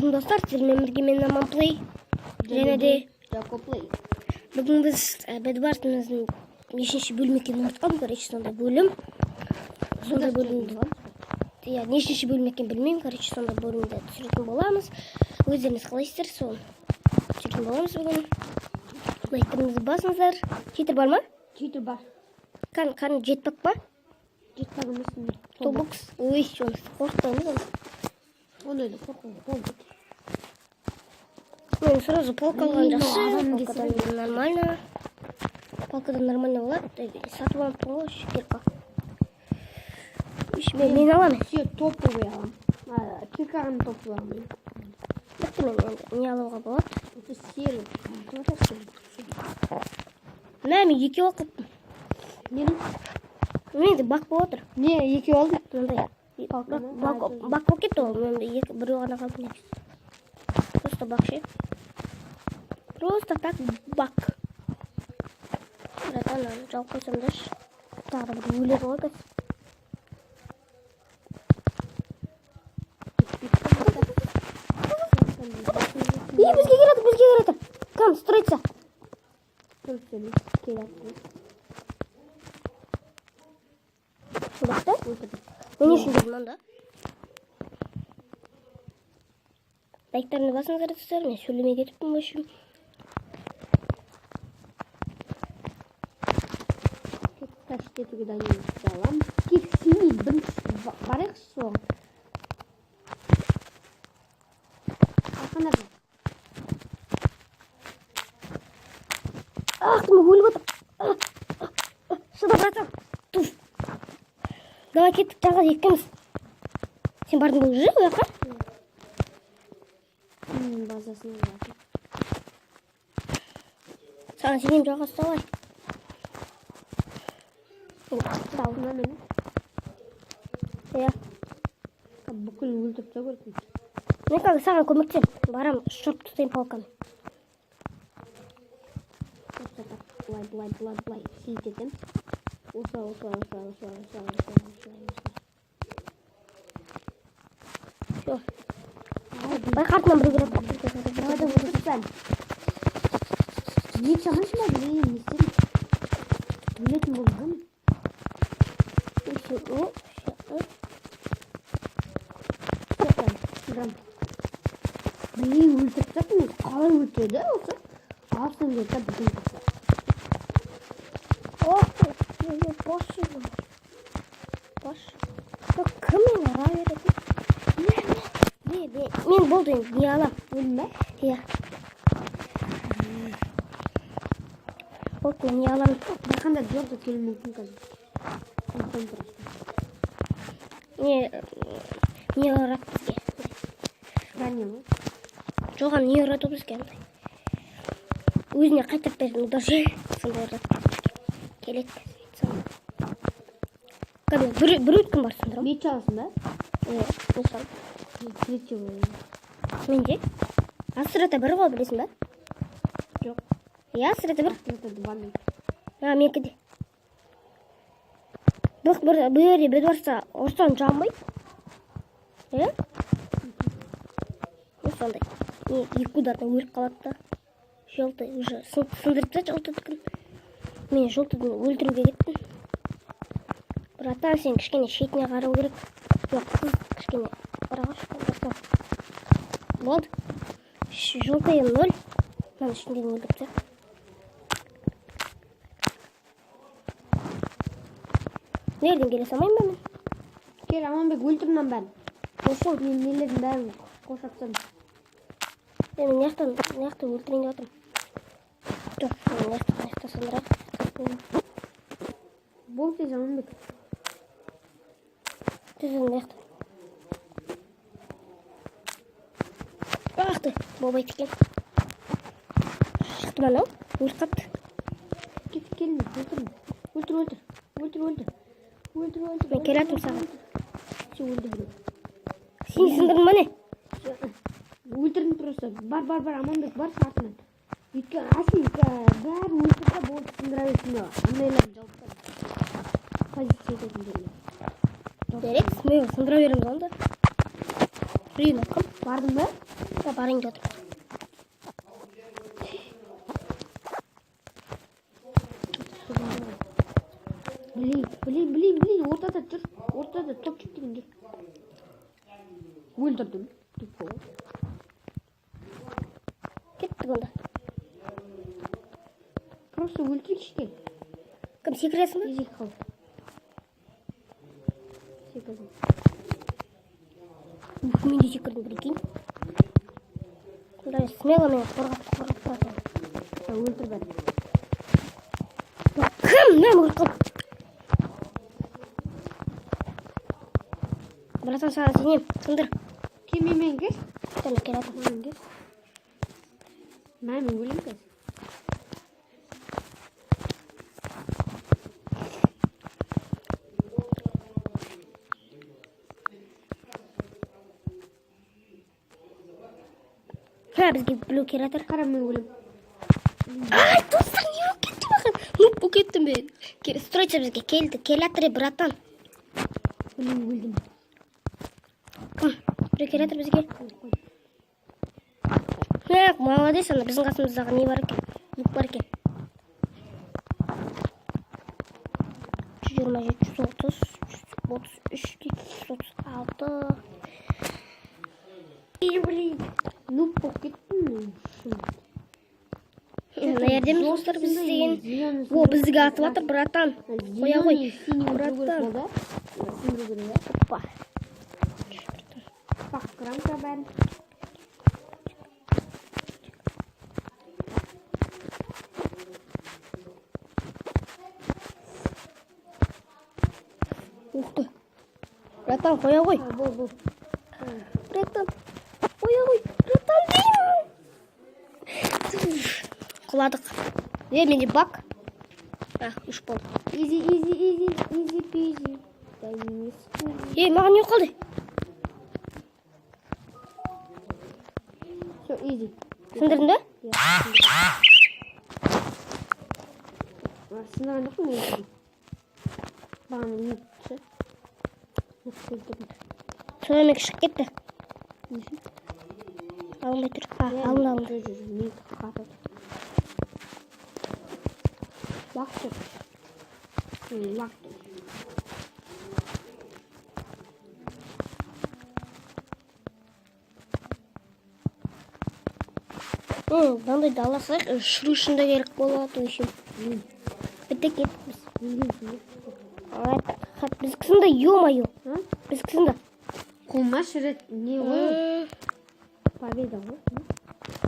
Бүгін достар, сіздермен бірге мен Аманплей және де Жакоплей. Бүгін біз Бэдвартымыздың нешінші бөлім екенін ұмытқам, короче, сондай бөлім. Сондай бөлімді. Иә, нешінші бөлім екенін білмеймін, короче, сондай бөлімді түсіретін боламыз. Өздеріңіз қалайсыздар, соны түсіретін боламыз бүгін. Лайктарыңызды басыңыздар. Читер бар ма? Читер бар. Қан жетпек па? Жетпек емес. Тобокс. Ой, оны қорқытамыз. Оны да қорқытамыз. Мен сразу полка алған жақсы. Полкадан нормально. Полкадан нормально болады. Сатып алып ғой, шекерка. Мен аламын. Все топовый алам. Кирканың топовый аламын. Бітті мен енді не алуға болады. Это серый. Мә, мен екеу алып. Нені? Мен де бақ болып отыр. Не, екеу алдым. Мындай. Бақ болып кетті ол. Мен де біреу ғана қалды. Просто бақ ше. Просто так бақ. Братан, жауып қойсам даш. Тағы бір өледі ғой біз. Бізге келеді. Кам, строится. Бақты? Мен не үшін жүрмін онда? Лайктарыңды басыңыздар достар, мен сөйлемей кетіппін бөшім. Таштетуге дайынымызды алам. Тек сені барайық соң. Ақанар. Ах, ты өліп отыр. Сюда, братан. Туф. Давай кеттік тағы екіміз. Сен бардың бұл жыл, өйқа? Базасына бардың. Саған сенем жоға ұсталай. Дауына мені. Иә. Бүкіл өлтіріп та көрдім. Мен қазір саған көмектен. Барам, шұрып тұтайын палканы. Былай. Сейтетім. Осылай. Все. Байқартынан біреу керек. Давай отырсам. Не чамаш ма білейін, не істедім? Өлетін болдым. Білейін өлтіріп жатыр, қалай өлтіреді осы? Алсын деп та біздің қасы. Бош. Кім мен ара береді? Мен болды, не алам. Өлім бә? Иә. Болды, не алам. Байқанда жоқ та келі мүмкін қазір. Не ұрады бізге? Ғане ма? Жоған не ұрады бізге? Өзіне қайтып бердің, даже сонда ұрады. Келеді. Бір өткім бар сындырым. Мет жаласын ба? Мысалы. Сретчі болайын. Менде? Асырата бір ғой, білесің ба? Жоқ. Асырата бір? Асырата два мен. Менкі де. Бір өре беді барса, ұрсан жанбай. Сондай. Екі удардан өліп қалады да. Жолты уже сындырып та жолтыдықын. Мен жолтыдың өлтіруге кеттім. Братан, сен кішкене шетіне қарау керек. Жоқ, қыз кішкене қарағаш. Болды. Жолтайын 0. Мен ішінде өлдіп тұр. Nereden gele samayım ben? Gel Amanbek өлтірмін ben. Olsun. Мен нелердің бәрін қошапсам. Ben neyaktан өлтірейін деп жатырмын. Жоқ, мен неяқта сындырайық. Бол тез Amanbek. Тезін неяқта. Ақты, болбай текен. Шықты мана, өліп қапты. Келін, өлтір. Мен келатым саған. Все, өлді біреу. Сен сындырдың мане? Өлтірдің просто. Бар, Amanbek, бар сартынан. Өйткені Асен бәрін өлтірді болды сындыра берсін ба. Андайларын жауыптады. Позиция ететін жерлер. Берет, мен сындыра береміз онда. Рейін атқым. Бардың ба? Барайын деп отыр. Білейін. Ортада жүр. Ортада топ жүктеген жүр. Өлтірдім. Кеттік онда. Просто өлтірейікші. Кім секіресің ба? Езек қал. Секірдім. Мен де секірдім, прикинь. Құдай смело мені қорғап тұрады. Өлтір бәрі. Кім? Мен өлтір. Братан, саған сенем. Сындыр. Кемемен кез? Сәні келеді. Маған кез. Мәмін өлем кез. Бізге біреу келе жатыр. Қара мен өлем. Ай, достар, не болып кетті маған? Нұп болып кеттім мен. Стройца бізге келді. Келе жатыр, братан. Өлем. Кім? Біреу келе жатыр бізге. Молодец, ана біздің қасымыздағы не бар екен? Нұп бар екен. 127, 130, 133, 136. Нұп болып кеттім. Мына жердеміз достар, біз деген. О, бізге атып жатыр, братан. Қоя ғой, братан. Опа. Паққырамка бәрін. Уқты. Братан, қоя ғой. Бол. Братан, қоя ғой. Братан, деймін. Құладық. Менде бак. Үш болды. Easy peasy. Маған не қалды? Все, easy. Сындырдың да? Сындырған жоқпын мен. Бағана не түсі? Содан шығып кетті. Алынбай тұр. Алын. Мен қатыр. Бақты. Дандайды аласақ, шырушында керек болады үшін. Бітті кеттіміз. Біз кісінде, ё-моё. Біз кісінде. Қолма шырет не ғой? Победа ғой?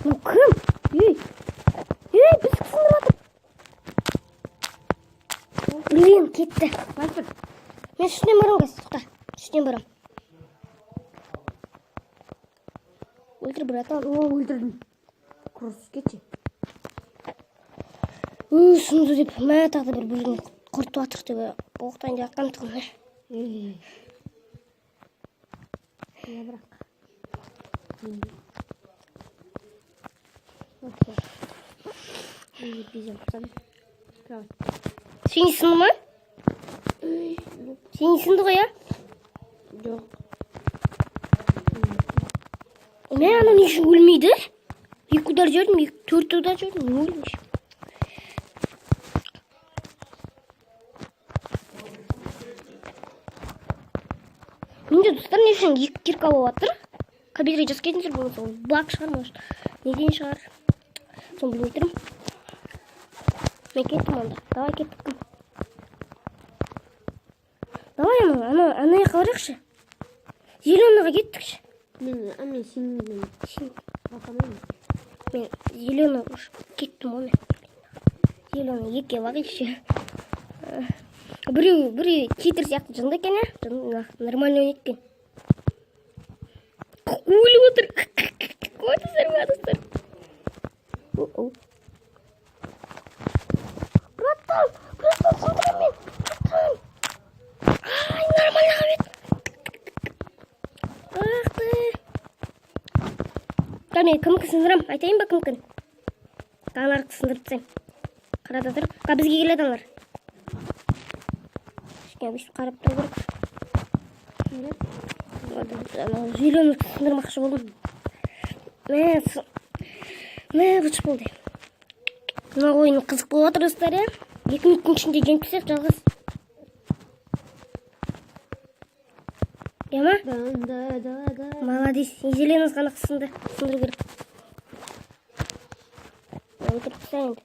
Кім? Біз кісінде батыр. Блин, кетті. Мен үстінен барам, қыз, тұқта. Үстінен барам. Өлтір, братан. Өлтірдім. Құрыс кетші. Сұмды деп, мә тағда бір бөлген құрту атық деп, боқтайын деп атқан тұғын. Я бірақ. Сен сынды ма? Сен сынды ғой, я? Жоқ. Мен ана не үшін өлмейді? 2 удар жердім, 4 удар жердім, не өлмейші? Менде достар не үшін 2 кирка болып атыр? Компьютерге жас кетіңіздер болмаса, ол баг шығар, может. Неден шығар? Соны білмей тұрмын. Мен кеттім онда. Давай кеттік. Давай ана яққа барайықшы. Зеленыға кеттікші. Мен сенің бақамаймын. Мен зеленый кеттім оны. Зеленый екке бағайықшы. Біреу читер сияқты жынды екен, ә? Нормально ойнайды екен. Өліп отыр. Қойдыздар ма, достар? Братан, сындырам мен. Братан. Ай, нормально қабет. Ақты. Мен кімкі сындырам? Айтайын ба кімкі? Қанарқы сындырып тсаң. Қарада тұр. Бізге келеді алар. Өйстіп қарап тұру керек. Зеленый сындырмақшы болдым. Мә бұш болды. Мына ойын қызық болып отыр достар, иә? 2 минуттың ішінде жеңіп келсек жалғыз. Ема? Молодец. Зеленіз ғана қысынды. Сындыру керек. Өйтіріп қыса енді.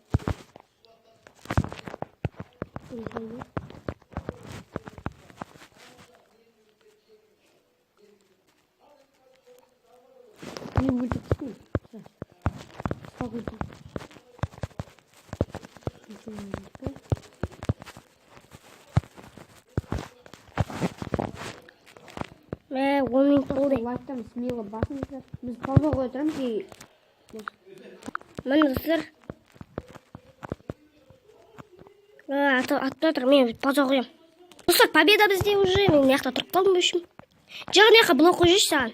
Не өлтіріп қысың? Сау өлтіріп. Мә, 10 минут болды. Лайктан смело басыңыздар. Біз пауза қоя тұрамыз и... Міне достар. Атта тұр, мен пауза қоям. Достар, победа бізде уже. Мен мияқта тұрып қалдым өшім. Жағын яқа блок қойшы саған.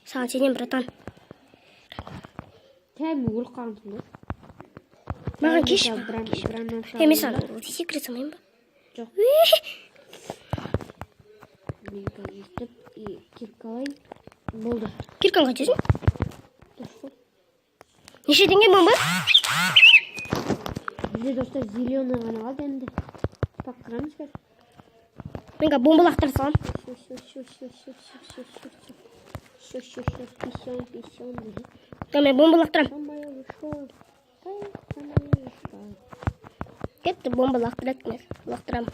Саған сенем, братан. Тәймі өліп қалғансың ба? Маған кеш ба? Мен саған секрет самайын ба? Жоқ. Мен қазір и киркалай. Болды. Кирканы қайтесің? Неше теңге бомба? Бізде достар зеленый ғана қалды енді. Пақырамыз қазір. Менға бомба лақтыр салам. Мен бомба лақтырам. Кетті бомба лақтырам.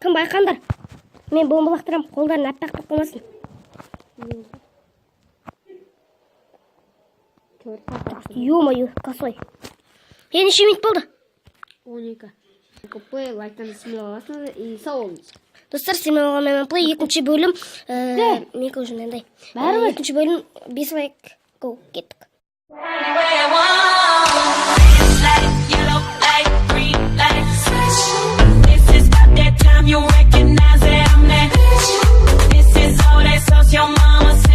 Кім байқандар? Мен бомба лақтырам, қолдарын әппақ болмасын. Ё-моё, косой. Неше минут болды? 12. Плей, лайктан смело басыңыздар и сау болыңыз. Достар, сен мен плей екінші бөлім. Менікі уже мынандай. Екінші бөлім 5 лайк. Go, кеттік. You recognize that I'm that. This is all that sauce your mama said.